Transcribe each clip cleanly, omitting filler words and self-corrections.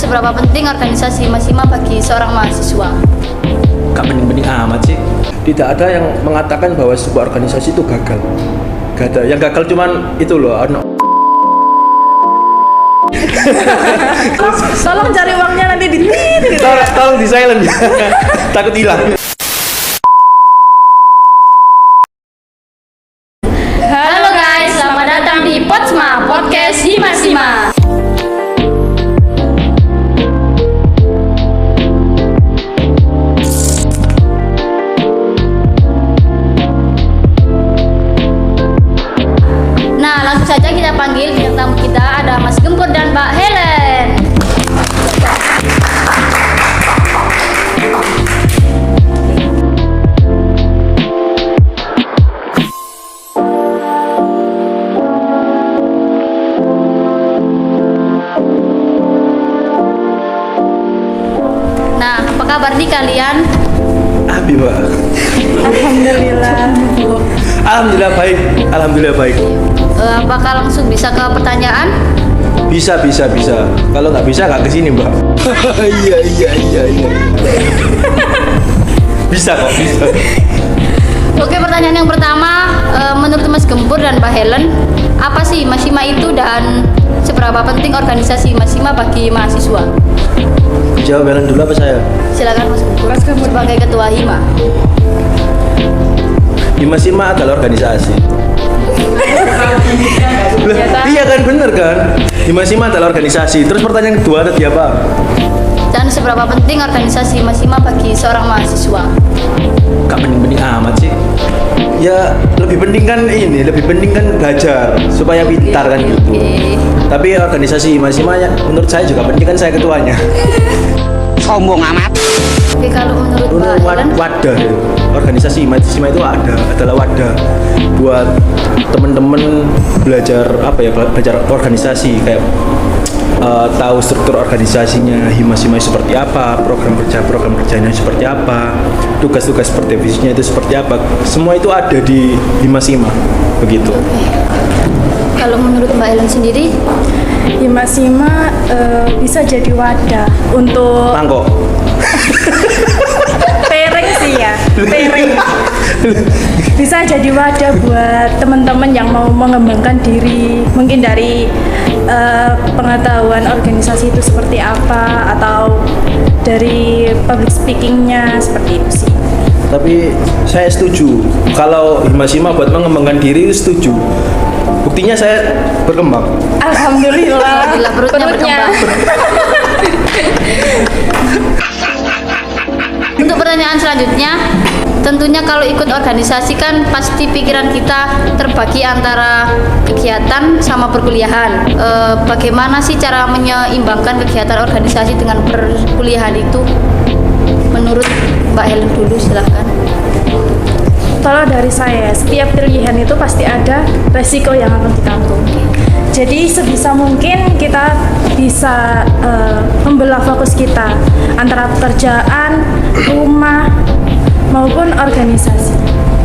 seberapa penting organisasi Masima bagi seorang mahasiswa? Gak penting-penting amat sih. Tidak ada yang mengatakan bahwa sebuah organisasi itu gagal. Gak ada. Yang gagal cuman itu loh. Tolong cari uangnya nanti di Tolong di silent ya. Takut hilang. Halo guys, selamat datang di Potsma Podcast Himasima. Nah, langsung saja kita panggil bintang tamu kita, ada Mas Gempur dan Mbak Helen. Nah, apa kabar nih kalian? Abi, Mbak. Alhamdulillah. Alhamdulillah baik. Apakah langsung bisa ke pertanyaan? Bisa. Kalau nggak bisa nggak kesini, Mbak. Iya. Bisa kok, bisa. Oke, pertanyaan yang pertama, menurut Mas Gempur dan Mbak Helen, apa sih Masima itu dan seberapa penting organisasi Masima bagi mahasiswa? Jawab Helen dulu apa saya? Silakan Mas Gempur. Mas Gempur. Sebagai ketua Hima. Himasima adalah organisasi. Iya kan, bener kan? Himasima adalah organisasi. Terus pertanyaan kedua tadi apa? Dan seberapa penting organisasi Masima bagi seorang mahasiswa? Gak penting-penting amat sih. Ya lebih penting kan belajar supaya pintar kan gitu. Oke. Tapi organisasi Himasima ya, menurut saya juga penting kan, saya ketuanya. Sombong amat. Oke, kalau menurut Mbak Helen, Wadah ya. Organisasi Himasima itu adalah wadah buat temen-temen belajar belajar organisasi, kayak tahu struktur organisasinya Himasima seperti apa, program kerjanya seperti apa, tugas-tugas seperti divisinya itu seperti apa, semua itu ada di Himasima begitu. kalau menurut Mbak Helen sendiri, Himasima bisa jadi wadah untuk Mangkok. pairing sih ya, pairing. Bisa jadi wadah buat teman-teman yang mau mengembangkan diri, mungkin dari pengetahuan organisasi itu seperti apa, atau dari public speakingnya seperti itu sih. Tapi saya setuju kalau Himasima buat mengembangkan diri, setuju. Buktinya saya berkembang. Alhamdulillah. Alhamdulillah, perutnya berkembang. Untuk pertanyaan selanjutnya, tentunya kalau ikut organisasi kan pasti pikiran kita terbagi antara kegiatan sama perkuliahan. Bagaimana sih cara menyeimbangkan kegiatan organisasi dengan perkuliahan itu? Menurut Mbak Helen dulu, silahkan. Kalau dari saya, setiap pilihan itu pasti ada resiko yang akan ditanggung. Jadi sebisa mungkin kita bisa membelah fokus kita antara pekerjaan, rumah, maupun organisasi.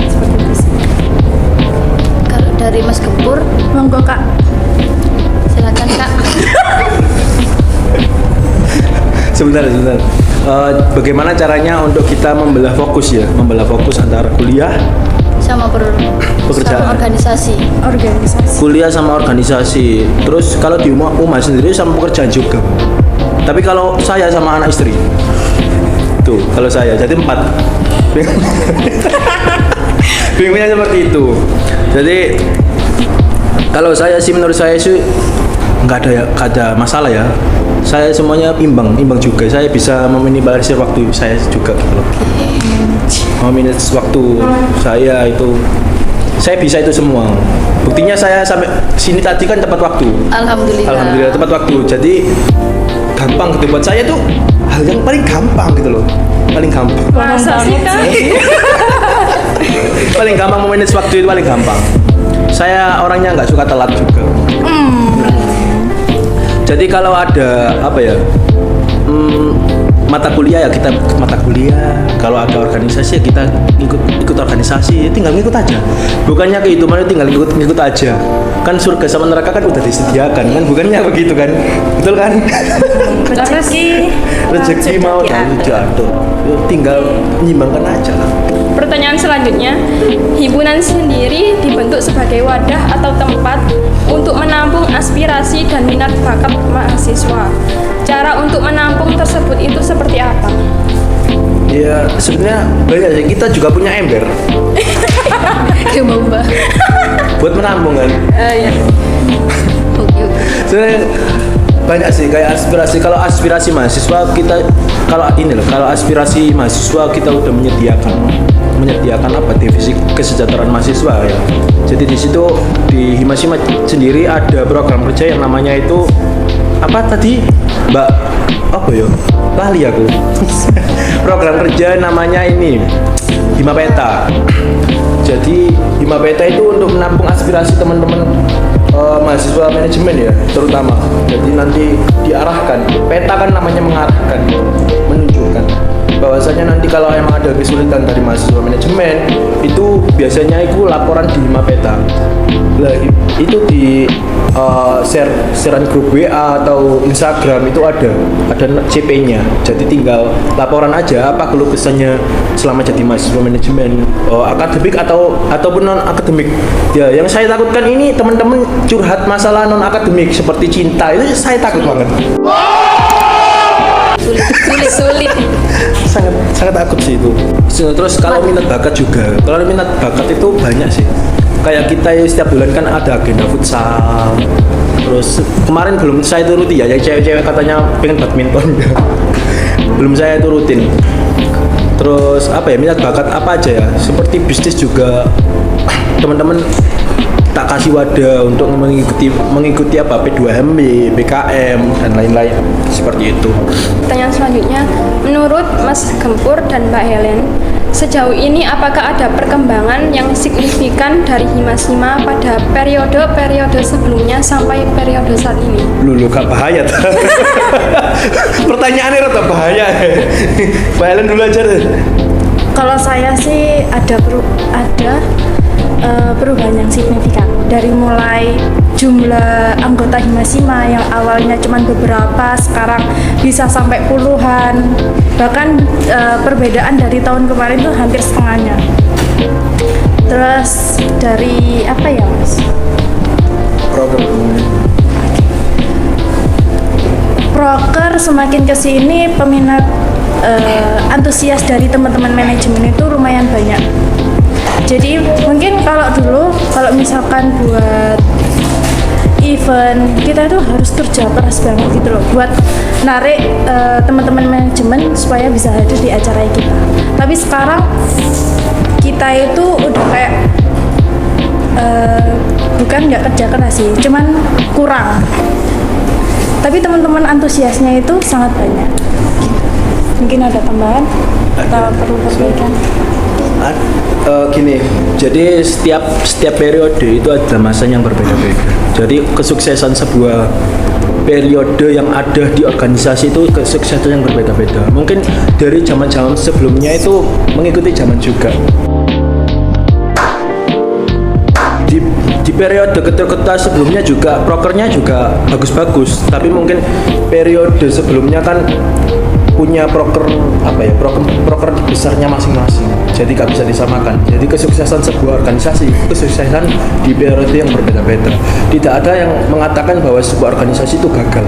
Seperti itu sih. Kalau dari Mas Gempur, Monggo Kak. silakan Kak. Sebentar. Bagaimana caranya untuk kita membelah fokus antara kuliah, sama pekerjaan, sama organisasi. kuliah sama organisasi. Terus kalau di rumah sendiri sama pekerjaan juga. Tapi kalau saya sama anak istri, tuh kalau saya jadi 4. Bingungnya seperti itu. Jadi kalau saya sih, menurut saya sih nggak ada masalah ya. Saya semuanya imbang juga. Saya bisa meminimalisir waktu saya juga gitu loh. Meminimalisir waktu saya bisa itu semua. Buktinya saya sampai sini tadi kan tepat waktu. Alhamdulillah tepat waktu. Jadi gampang gitu buat saya tuh, hal yang paling gampang gitu loh. Paling gampang. Masa sih Kak? Paling gampang memanage waktu itu, paling gampang. Saya orangnya nggak suka telat juga. Jadi kalau ada mata kuliah ya kita mata kuliah, kalau ada organisasi ya kita ikut organisasi, ya tinggal ngikut aja. Bukannya kehidupan itu tinggal ngikut aja. Kan surga sama neraka kan udah disediakan kan, bukannya begitu kan? Betul kan? rezeki mau dan diatur. Tinggal menyimbangkan aja lah. Pertanyaan selanjutnya, himpunan sendiri dibentuk sebagai wadah atau tempat untuk menampung aspirasi dan minat bakat mahasiswa. Cara untuk menampung tersebut itu seperti apa? Ya sebenarnya banyak sih, kita juga punya ember Ya mau mbak. buat menampung kan. Ya. Oke. Sebenarnya banyak sih kayak aspirasi. Kalau aspirasi mahasiswa kita, kalau aspirasi mahasiswa kita udah menyediakan apa, divisi kesejahteraan mahasiswa ya. Jadi di situ di Himasima sendiri ada program kerja yang namanya itu apa tadi Mbak, apa ya, lali aku. Program kerja namanya ini Himapeta. Jadi Himapeta itu untuk menampung aspirasi teman-teman mahasiswa manajemen ya, terutama. Jadi nanti diarahkan, peta kan namanya mengarahkan, menunjukkan bahwasanya nanti kalau emang ada kesulitan dari mahasiswa manajemen itu biasanya itu laporan di Himapeta. Lah itu di sharean grup WA atau Instagram itu ada CP-nya. Jadi tinggal laporan aja apa keluh kesahnya selama jadi mahasiswa manajemen, akademik ataupun non akademik. Ya, yang saya takutkan ini teman-teman curhat masalah non akademik seperti cinta, itu saya takut banget. Sulit. sangat takut sih itu. Terus kalau minat bakat juga, kalau minat bakat itu banyak sih. Kayak kita ya, setiap bulan kan ada agenda futsal. Terus kemarin belum saya turuti ya, yang cewek-cewek katanya pengen badminton. Belum saya turutin. Terus apa ya, minat bakat apa aja ya? Seperti bisnis juga, teman-teman tak kasih wadah untuk mengikuti apa, P2MB, BKM dan lain-lain seperti itu. Pertanyaan selanjutnya, menurut Mas Gempur dan Mbak Helen, sejauh ini apakah ada perkembangan yang signifikan dari Himasima pada periode-periode sebelumnya sampai periode saat ini? Lu gak bahaya tuh. Pertanyaannya rada bahaya. Mbak Helen dulu aja deh. Kalau saya sih ada perubahan yang signifikan, dari mulai jumlah anggota Himasima yang awalnya cuma beberapa sekarang bisa sampai puluhan, bahkan perbedaan dari tahun kemarin tuh hampir setengahnya. Terus dari apa ya Mas? Proker semakin kesini peminat antusias dari teman-teman manajemen itu lumayan banyak. Jadi mungkin kalau dulu, kalau misalkan buat event kita itu harus kerja keras banget gitu loh, buat narik teman-teman manajemen supaya bisa hadir di acara kita. Tapi sekarang kita itu udah kayak bukan nggak kerja keras sih, cuman kurang. Tapi teman-teman antusiasnya itu sangat banyak. Mungkin ada tambahan atau perlu perbaikan? Gini, jadi setiap periode itu ada masanya yang berbeda-beda. Jadi kesuksesan sebuah periode yang ada di organisasi itu kesuksesan yang berbeda-beda. Mungkin dari zaman-zaman sebelumnya itu mengikuti zaman juga. Di periode ketika sebelumnya juga prokernya juga bagus-bagus, tapi mungkin periode sebelumnya kan punya proker apa ya, proker besarnya masing-masing, jadi gak bisa disamakan. Jadi kesuksesan sebuah organisasi, kesuksesan di periode yang berbeda-beda. Tidak ada yang mengatakan bahwa sebuah organisasi itu gagal.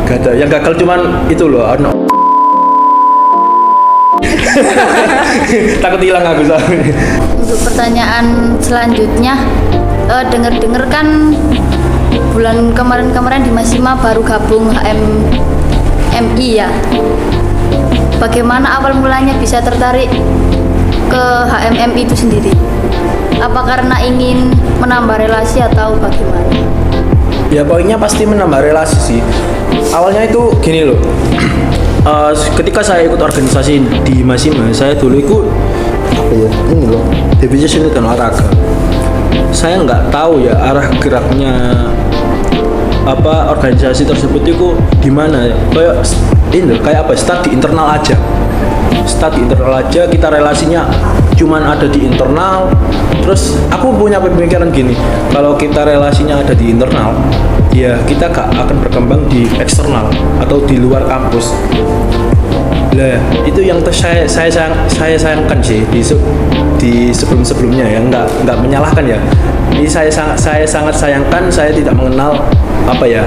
Gak ada, yang gagal cuman itu loh, takut hilang aku soalnya. Untuk pertanyaan selanjutnya, dengar-dengar kan bulan kemarin di Himasima baru gabung HMMI ya. Bagaimana awal mulanya bisa tertarik ke HMMI itu sendiri? Apa karena ingin menambah relasi atau bagaimana? Ya pokoknya pasti menambah relasi sih. Awalnya itu gini loh. Ketika saya ikut organisasi di Himasima, saya dulu ikut apa ya, ini loh, divisi seni dan olahraga. Saya nggak tahu ya arah geraknya apa organisasi tersebut itu gimana ya. Kayak apa, studi internal aja, kita relasinya cuman ada di internal. Terus aku punya pemikiran gini, kalau kita relasinya ada di internal, ya kita gak akan berkembang di eksternal atau di luar kampus. Lah itu yang saya sayangkan sih di sebelumnya ya, nggak menyalahkan ya. Ini saya sangat sayangkan saya tidak mengenal apa ya,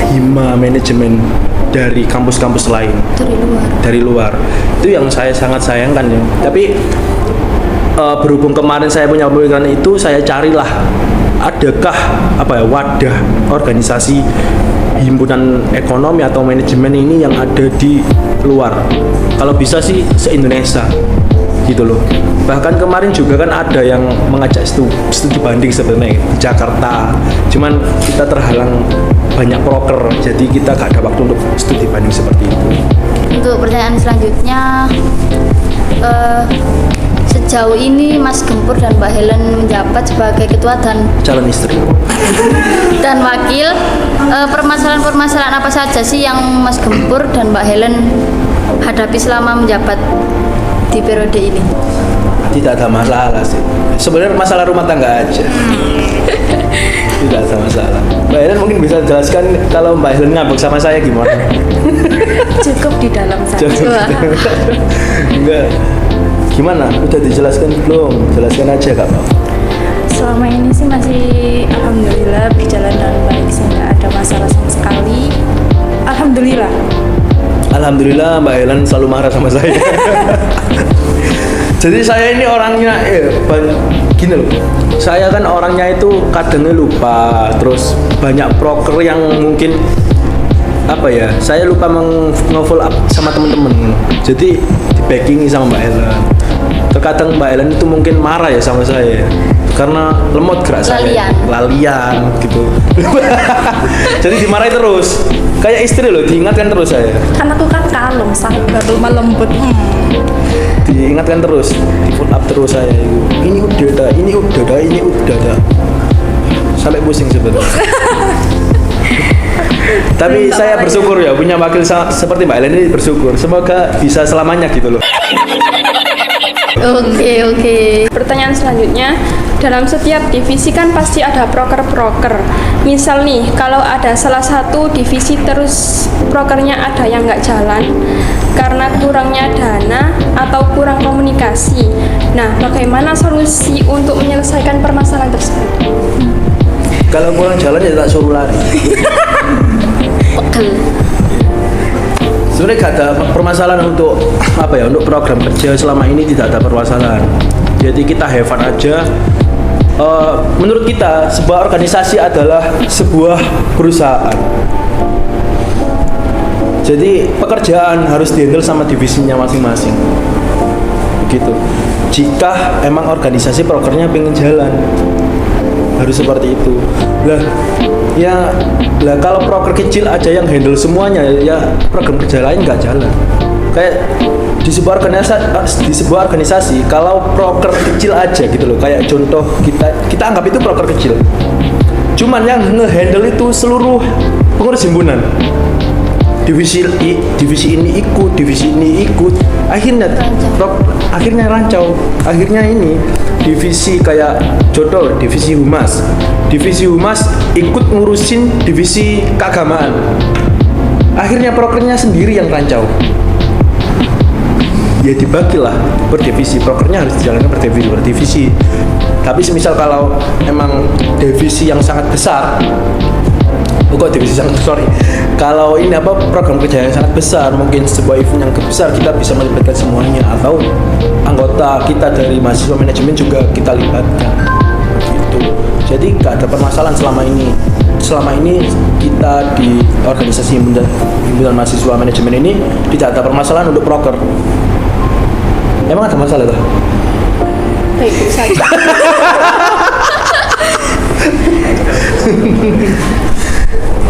hima manajemen dari kampus-kampus lain dari luar. Itu yang saya sangat sayangkan ya. Tapi berhubung kemarin saya punya pemikiran itu, saya carilah adakah apa ya, wadah organisasi himpunan ekonomi atau manajemen ini yang ada di luar. Kalau bisa sih se-Indonesia gitu loh. Bahkan kemarin juga kan ada yang mengajak studi banding sebenarnya di Jakarta, cuman kita terhalang banyak proker, jadi kita gak ada waktu untuk studi banding seperti itu. Untuk pertanyaan selanjutnya, sejauh ini Mas Gempur dan Mbak Helen menjabat sebagai ketua dan Calon istri. wakil, permasalahan-permasalahan apa saja sih yang Mas Gempur dan Mbak Helen hadapi selama menjabat di periode ini? Tidak ada masalah sih. Sebenarnya masalah rumah tangga aja. Tidak ada masalah. Mbak Helen mungkin bisa jelaskan kalau Mbak Helen ngambek sama saya gimana? Cukup di dalam saja. Enggak. Gimana? Udah dijelaskan belum? Jelaskan aja Kak. Selama ini sih masih alhamdulillah berjalan dengan baik, sehingga ada masalah sama sekali. Alhamdulillah. Alhamdulillah Mbak Helen selalu marah sama saya. Jadi saya ini orangnya gini loh. Saya kan orangnya itu kadangnya lupa, terus banyak proker yang mungkin apa ya, saya lupa nge-follow up sama temen-temen. Jadi di backing sama Mbak Helen. Terkadang Mbak Helen itu mungkin marah ya sama saya karena lemot gerak saya, lalian gitu. Jadi dimarahi terus, kayak istri loh, diingatkan terus saya. Anakku kan kalem, sabar, lemah lembut. Diingatkan terus, di follow up terus saya. Ini udah dah. Sampai pusing sebenarnya. Tapi saya bersyukur ya punya wakil seperti Mbak Helen ini, bersyukur. Semoga bisa selamanya gitu loh. Oke. Pertanyaan selanjutnya, dalam setiap divisi kan pasti ada proker-proker. Misal nih, kalau ada salah satu divisi terus prokernya ada yang nggak jalan karena kurangnya dana atau kurang komunikasi. Nah, bagaimana solusi untuk menyelesaikan permasalahan tersebut? Kalau kurang jalan ya tak suruh lari. Pegel. Sebenarnya gak ada permasalahan untuk apa ya, untuk program kerja selama ini tidak ada permasalahan. Jadi kita have fun aja. Menurut kita sebuah organisasi adalah sebuah perusahaan. Jadi pekerjaan harus dihandle sama divisinya masing-masing. Begitu. Jika emang organisasi prokernya pengen jalan, harus seperti itu. Lah kalau proker kecil aja yang handle semuanya, ya program kerja lain nggak jalan. Kayak di sebuah organisasi kalau proker kecil aja gitu loh, kayak contoh kita anggap itu proker kecil, cuman yang ngehandle itu seluruh pengurus himpunan. Divisi ini ikut, akhirnya rancau. Akhirnya ini divisi kayak contoh divisi humas ikut ngurusin divisi keagamaan, akhirnya prokernya sendiri yang rancau. Ya dibagilah per divisi, prokernya harus dijalankan per divisi. Tapi semisal kalau emang divisi yang sangat besar, kalau ini program kerja yang sangat besar, mungkin sebuah event yang besar, kita bisa melibatkan semuanya, atau anggota kita dari mahasiswa manajemen juga kita libatkan gitu. Jadi gak ada permasalahan selama ini kita di organisasi himpunan mahasiswa manajemen ini tidak ada permasalahan untuk proker. Emang ada masalah tuh? Baik saja.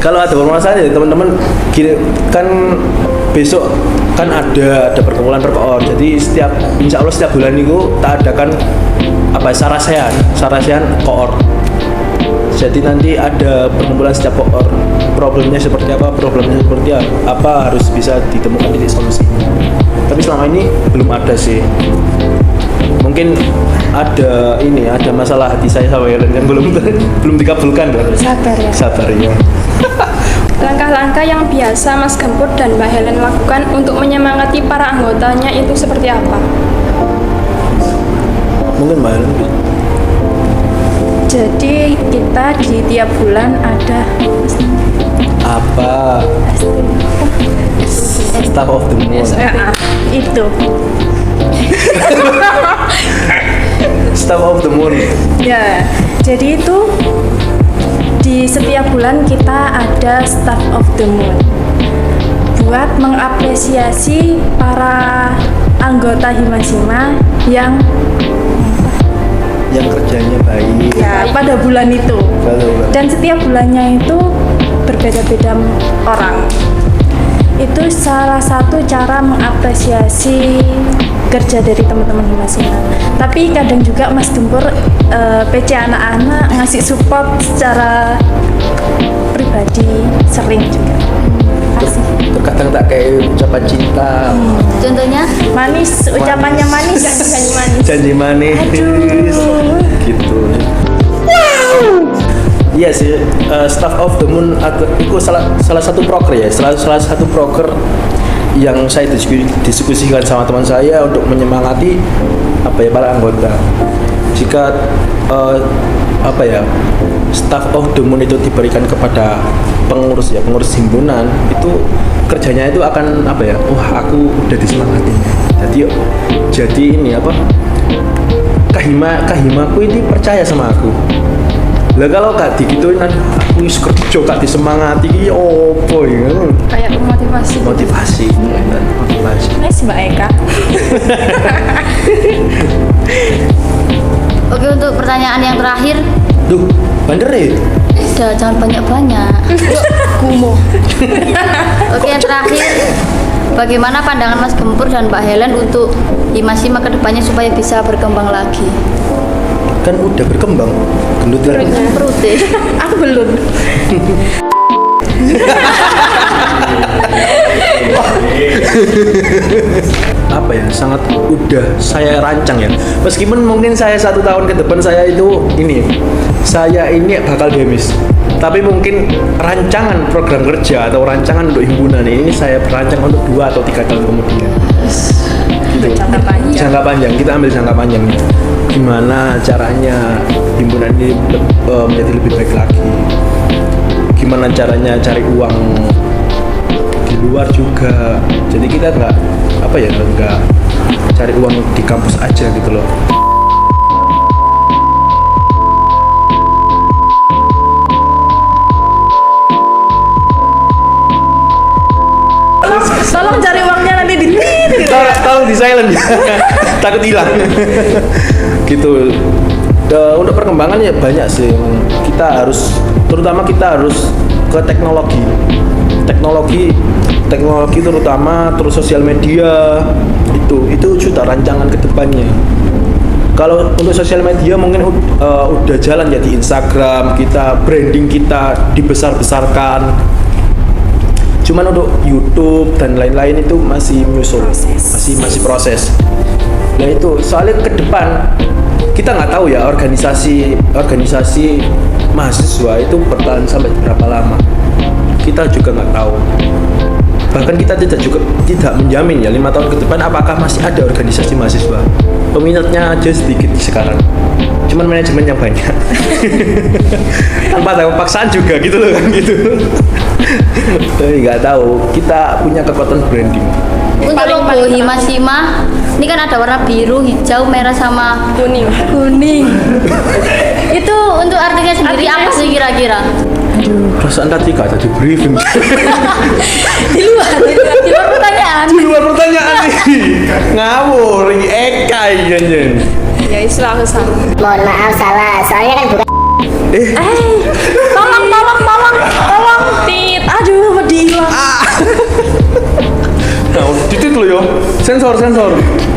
Kalau ada permasalahan ya teman-teman, kan besok kan ada perkumpulan perkoor. Jadi insya Allah setiap bulan itu tak adakan sarasean koor. Jadi nanti ada perkumpulan setiap koor. Problemnya seperti apa, harus bisa ditemukan titik solusinya. Tapi selama ini belum ada sih. Mungkin ada masalah hati saya sama Helen kan belum dikabulkan kan. Sabar ya. Langkah-langkah yang biasa Mas Gempur dan Mbak Helen lakukan untuk menyemangati para anggotanya itu seperti apa? Mungkin Mbak Helen. Jadi kita di tiap bulan ada Apa? Staff of the month. itu. Staff of the month. Ya, jadi itu di setiap bulan kita ada Staff of the Month buat mengapresiasi para anggota Himasima yang kerjanya baik. ya pada bulan itu. Betul. Dan setiap bulannya itu berbeda-beda orang. Itu salah satu cara mengapresiasi kerja dari teman-teman Himasima. Tapi kadang juga Mas Gempur PC anak-anak ngasih support secara pribadi, sering juga. Kasih. Terkadang tak kayak ucapan cinta. Contohnya Manis, ucapannya manis. Janji manis. Janji manis. Gitu. Iya sih, Staff of the Moon itu salah satu proker ya, salah satu proker yang saya diskusikan sama teman saya untuk menyemangati para anggota. Jika Staff of the Moon itu diberikan kepada pengurus himpunan, itu kerjanya itu akan wah aku udah disemangatin. Jadi ini kahimaku ini percaya sama aku. Lah kalau gak digituin aku wis kerja gak disemangati iki opo ya. Kayak Motivasi. Nice Mbak Eka. Oke, untuk pertanyaan yang terakhir, Duh, bener ya? udah jangan banyak-banyak. Gumo. Oke, yang terakhir, bagaimana pandangan Mas Gempur dan Mbak Helen untuk Himasima kedepannya supaya bisa berkembang lagi? Kan udah berkembang, gendut lagi. Perut deh. Aku belum. Sangat udah saya rancang ya. Meskipun mungkin saya 1 tahun ke depan saya ini bakal demis. Tapi mungkin rancangan program kerja atau rancangan untuk himpunan ini saya berancang untuk 2 atau 3 tahun kemudian. Gitu. Jangka panjang, kita ambil jangka panjang. Gimana caranya himpunan ini menjadi lebih baik lagi? Gimana caranya cari uang di luar juga? Jadi kita nggak cari uang di kampus aja gitu loh. Tolong cari uangnya nanti di Tolong di silent ya. Takut hilang. Gitu. Untuk perkembangan ya banyak sih. Terutama kita harus ke teknologi terutama, terus sosial media itu sudah rancangan ke depannya. Kalau untuk sosial media mungkin udah jalan ya di Instagram, branding kita dibesar-besarkan. Cuman untuk YouTube dan lain-lain itu masih menyusul, masih proses. Nah itu soalnya ke depan kita nggak tahu ya organisasi mahasiswa itu bertahan sampai berapa lama. Kita juga nggak tahu. Bahkan kita tidak menjamin ya 5 tahun ke depan apakah masih ada organisasi mahasiswa. Peminatnya aja sedikit sekarang. Cuman manajemen yang banyak. Tanpa ada paksaan juga gitu loh kan gitu. Tapi nggak tahu. Kita punya kekuatan branding. Untuk logo Himasima, ini kan ada warna biru, hijau, merah sama kuning. Itu untuk artinya sendiri apa sih kira-kira? Perasaan tadi gak ada di briefing. Di luar pertanyaan. Di luar pertanyaan nih. Ngawur, ini Eka ini. Ya istilah aku salah. Mohon maaf salah, soalnya kan bukan Tolong tit. Aduh, mau dihilang. Nah, titik lo yo. Sensor.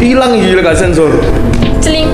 Hilang gila gak sensor. Celing.